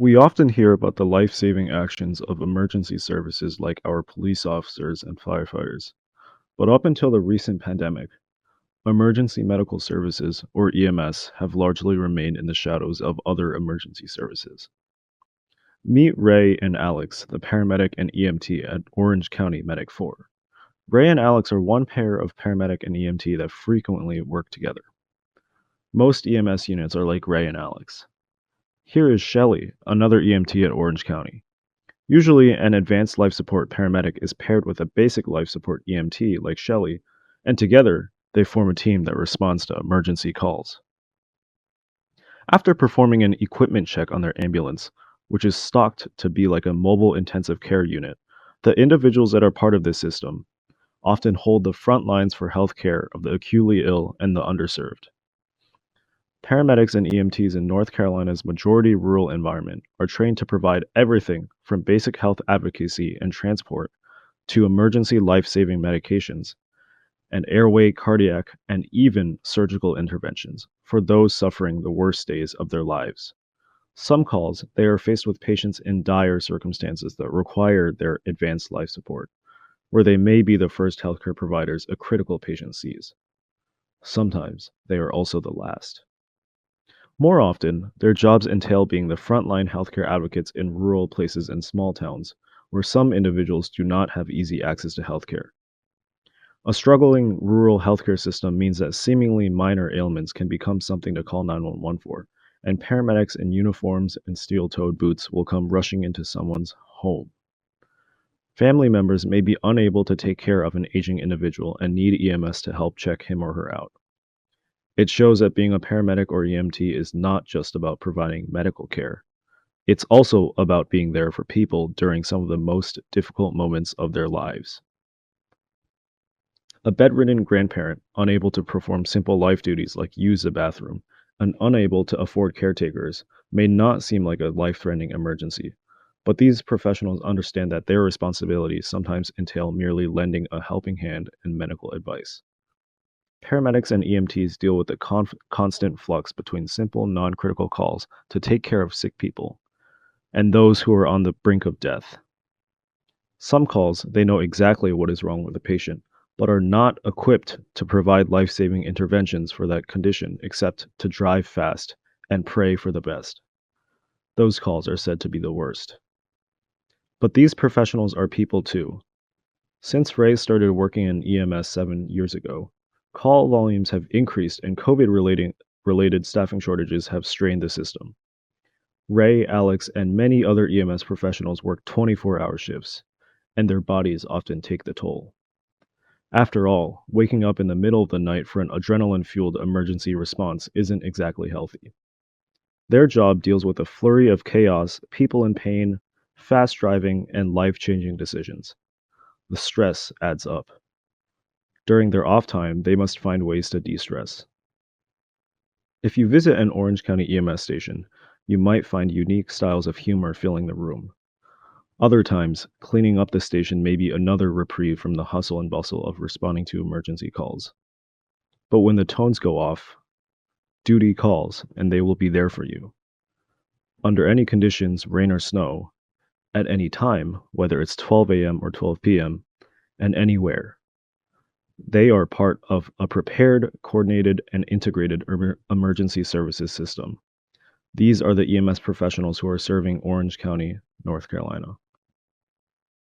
We often hear about the life saving actions of emergency services like our police officers and firefighters. But up until the recent pandemic, emergency medical services, or EMS, have largely remained in the shadows of other emergency services. Meet Ray and Alex, the paramedic and EMT at Orange County Medic 4. Ray and Alex are one pair of paramedic and EMT that frequently work together. Most EMS units are like Ray and Alex. Here is Shelley, another EMT at Orange County. Usually, an advanced life support paramedic is paired with a basic life support EMT like Shelley, and together they form a team that responds to emergency calls. After performing an equipment check on their ambulance, which is stocked to be like a mobile intensive care unit, the individuals that are part of this system often hold the front lines for health care of the acutely ill and the underserved. Paramedics and EMTs in North Carolina's majority rural environment are trained to provide everything from basic health advocacy and transport to emergency life saving medications and airway, cardiac, and even surgical interventions for those suffering the worst days of their lives. Some calls, they are faced with patients in dire circumstances that require their advanced life support, where they may be the first healthcare providers a critical patient sees. Sometimes they are also the last. More often, their jobs entail being the frontline healthcare advocates in rural places and small towns, where some individuals do not have easy access to healthcare. A struggling rural healthcare system means that seemingly minor ailments can become something to call 911 for, and paramedics in uniforms and steel toed boots will come rushing into someone's home. Family members may be unable to take care of an aging individual and need EMS to help check him or her out. It shows that being a paramedic or EMT is not just about providing medical care. It's also about being there for people during some of the most difficult moments of their lives. A bedridden grandparent, unable to perform simple life duties like use the bathroom, and unable to afford caretakers, may not seem like a life threatening emergency. But these professionals understand that their responsibilities sometimes entail merely lending a helping hand and medical advice. Paramedics and EMTs deal with the constant flux between simple, non critical calls to take care of sick people and those who are on the brink of death. Some calls, they know exactly what is wrong with the patient, but are not equipped to provide life saving interventions for that condition except to drive fast and pray for the best. Those calls are said to be the worst. But these professionals are people too. Since Ray started working in EMS 7 years ago, call volumes have increased and COVID related staffing shortages have strained the system. Ray, Alex, and many other EMS professionals work 24-hour shifts, and their bodies often take the toll. After all, waking up in the middle of the night for an adrenaline fueled emergency response isn't exactly healthy. Their job deals with a flurry of chaos, people in pain, fast driving, and life changing decisions. The stress adds up. During their off time, they must find ways to de stress. If you visit an Orange County EMS station, you might find unique styles of humor filling the room. Other times, cleaning up the station may be another reprieve from the hustle and bustle of responding to emergency calls. But when the tones go off, duty calls, and they will be there for you. Under any conditions, rain or snow, at any time, whether it's 12 a.m. or 12 p.m., and anywhere. They are part of a prepared, coordinated, and integrated emergency services system. These are the EMS professionals who are serving Orange County, North Carolina.